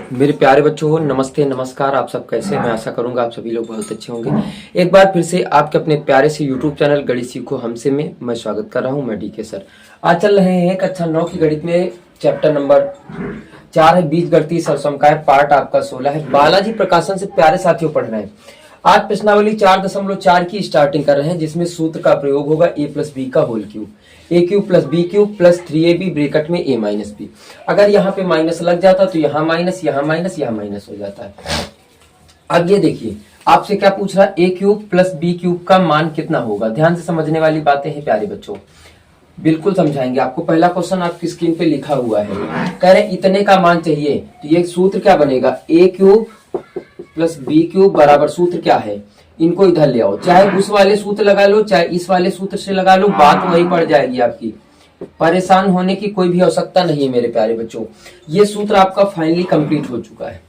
मेरे प्यारे बच्चों को नमस्ते नमस्कार। आप सब कैसे हैं? मैं आशा करूंगा आप सभी लोग बहुत अच्छे होंगे। एक बार फिर से आपके अपने प्यारे से यूट्यूब चैनल गणित सीखो हमसे में मैं स्वागत कर रहा हूं। मैं डीके सर। आज चल रहे हैं कक्षा 9 की गणित में चैप्टर नंबर 4 है बीज गणितीय सरसमकाय, पार्ट आपका 16 है। बालाजी प्रकाशन से प्यारे साथियों पढ़ रहे हैं। आज प्रश्नावली 4.4 की स्टार्टिंग कर रहे हैं, जिसमें सूत्र का प्रयोग होगा a प्लस बी का whole cube, A cube plus B cube plus 3ab bracket में a माइनस बी। अगर यहाँ पे माइनस लग जाता तो यहाँ माइनस यहाँ माइनस यहाँ माइनस हो जाता है। अब ये देखिए आपसे क्या पूछ रहा है, ए क्यूब प्लस बी क्यूब का मान कितना होगा। ध्यान से समझने वाली बातें हैं प्यारे बच्चों, बिल्कुल समझाएंगे आपको। पहला क्वेश्चन आपकी स्क्रीन पे लिखा हुआ है, कह रहे इतने का मान चाहिए, तो ये सूत्र क्या बनेगा, ए क्यूब प्लस बी क्यूब बराबर सूत्र क्या है, इनको इधर ले आओ। चाहे उस वाले सूत्र लगा लो चाहे इस वाले सूत्र से लगा लो, बात वही पड़ जाएगी आपकी। परेशान होने की कोई भी आवश्यकता नहीं है मेरे प्यारे बच्चों। ये सूत्र आपका फाइनली कंप्लीट हो चुका है।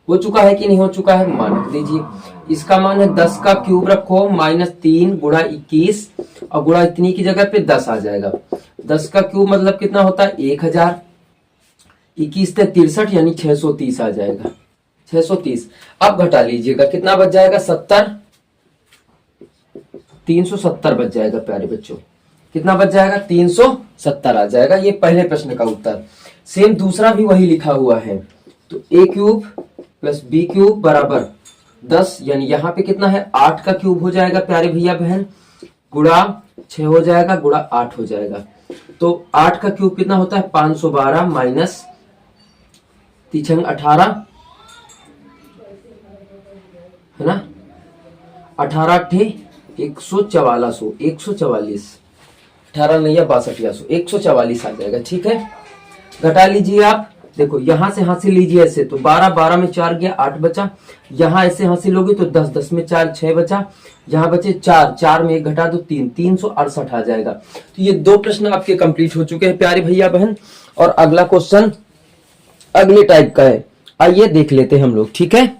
हो चुका है कि नहीं हो चुका है, मान रख दीजिए। इसका मान है 10 का क्यूब रखो माइनस 3 गुणा 21 और गुणा इतनी की जगह पे 10 आ जाएगा। 10 का क्यूब मतलब कितना होता है 1000, 21 से 63 यानी 630 आ जाएगा। 630 अब घटा लीजिएगा, कितना बच जाएगा 70, 370 बच जाएगा प्यारे बच्चों। कितना बच जाएगा 370 आ जाएगा। ये पहले प्रश्न का उत्तर। सेम दूसरा भी वही लिखा हुआ है, तो ए क्यूब प्लस बी क्यूब बराबर 10 यानी यहाँ पे कितना है 8 का क्यूब हो जाएगा प्यारे भैया बहन, गुणा 6 हो जाएगा गुणा 8 हो जाएगा। तो 8 का क्यूब कितना होता है 512 माइनस 18 है ना, 18 अट्ठे 144, 144 18 नहीं 62 144 आ जाएगा। ठीक है, घटा लीजिए आप। देखो यहां से हासिल लीजिए ऐसे, तो 12 12 में 4 गया 8 बचा। यहां ऐसे हासिल होगी तो 10 10 में 4 6 बचा। यहां बचे 4 4 में 1 घटा दो 3 368 आ जाएगा। तो ये दो प्रश्न आपके कंप्लीट हो चुके हैं प्यारे भैया बहन। और अगला क्वेश्चन अगले टाइप का है, आइए देख लेते हैं हम लोग। ठीक है,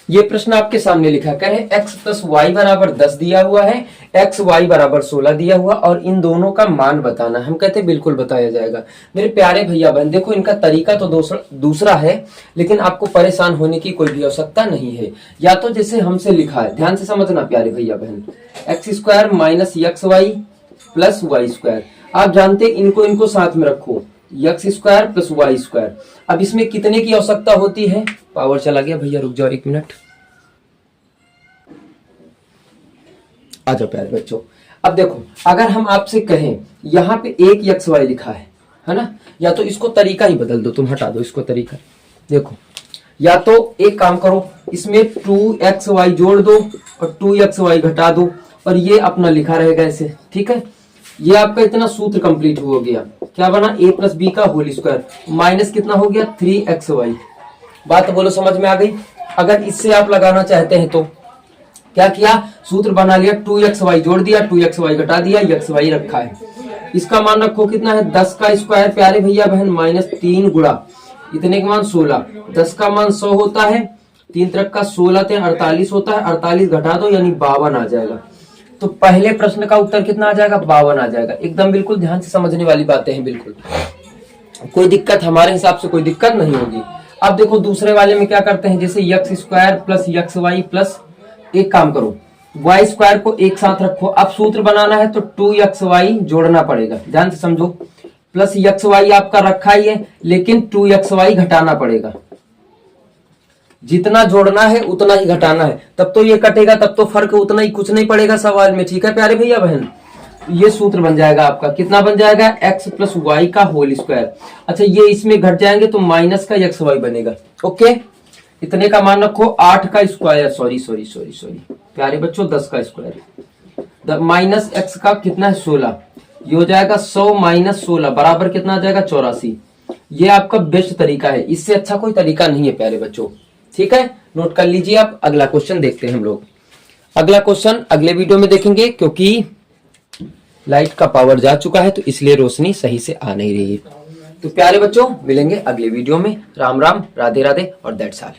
ये प्रश्न आपके सामने लिखा कह रहे x प्लस वाई बराबर 10 दिया हुआ है, x y बराबर 16 दिया हुआ और इन दोनों का मान बताना। हम कहते हैं बिल्कुल बताया जाएगा। मेरे प्यारे भैया बहन देखो, इनका तरीका तो दूसरा है, लेकिन आपको परेशान होने की कोई भी आवश्यकता नहीं है। या तो जैसे हमसे लिखा है, ध्यान से समझना प्यारे भैया बहन, x square minus x y plus y square. आप जानते इनको साथ में रखो, x square plus y square. अब इसमें कितने की आवश्यकता होती है, पावर चला गया भैया, रुक जाओ 1 मिनट, आ जाओ प्यारे बच्चों। अब देखो अगर हम आपसे कहें यहाँ पे एक एक्स वाई लिखा है ना, या तो इसको तरीका ही बदल दो, तुम हटा दो इसको तरीका। देखो या तो एक काम करो, इसमें 2xy जोड़ दो और 2xy घटा दो और ये अपना लिखा रहेगा ऐसे। ठीक है, ये आपका इतना सूत्र कंप्लीट हो गया। क्या बना, a प्लस बी का होल स्क्वायर माइनस कितना हो गया 3xy। बात बोलो समझ में आ गई। अगर इससे आप लगाना चाहते हैं तो क्या किया, सूत्र बना लिया, 2xy जोड़ दिया 2xy घटा दिया, xy रखा है। इसका मान रखो कितना है 10 का स्क्वायर प्यारे भैया बहन माइनस 3 गुणा इतने का मान 16। 10 का मान 100 होता है, 3 तरफ का 16 थे 48 होता है, 48 घटा दो यानी 52 आ जाएगा। तो पहले प्रश्न का उत्तर कितना आ जाएगा 52 आ जाएगा। एकदम बिल्कुल ध्यान से समझने वाली बातें हैं, बिल्कुल कोई दिक्कत हमारे हिसाब से कोई दिक्कत नहीं होगी। अब देखो दूसरे वाले में क्या करते हैं, जैसे x square plus x y plus, एक काम करो वाई स्क्वायर को एक साथ रखो। अब सूत्र बनाना है तो 2xy जोड़ना पड़ेगा, ध्यान से समझो। प्लस xy आपका रखा ही है, लेकिन 2xy घटाना पड़ेगा। जितना जोड़ना है उतना ही घटाना है, तब तो ये कटेगा, तब तो फर्क उतना ही, कुछ नहीं पड़ेगा सवाल में। ठीक है प्यारे भैया बहन, ये सूत्र बन जाएगा आपका, कितना बन जाएगा x प्लस वाई का होल स्क्वायर। अच्छा ये इसमें घट जाएंगे तो माइनस का xy बनेगा। ओके, इतने का मान रखो 8 का स्क्वायर, सॉरी प्यारे बच्चों 10 का स्क्वायर माइनस x का कितना है 16, ये हो जाएगा 100 माइनस 16 बराबर कितना आ जाएगा 84। ये आपका बेस्ट तरीका है, इससे अच्छा कोई तरीका नहीं है प्यारे बच्चों। ठीक है, नोट कर लीजिए आप। अगला क्वेश्चन देखते हैं हम लोग। अगला क्वेश्चन अगले वीडियो में देखेंगे, क्योंकि लाइट का पावर जा चुका है तो इसलिए रोशनी सही से आ नहीं रही है। तो प्यारे बच्चों मिलेंगे अगले वीडियो में। राम राम, राधे राधे और दैट्स ऑल।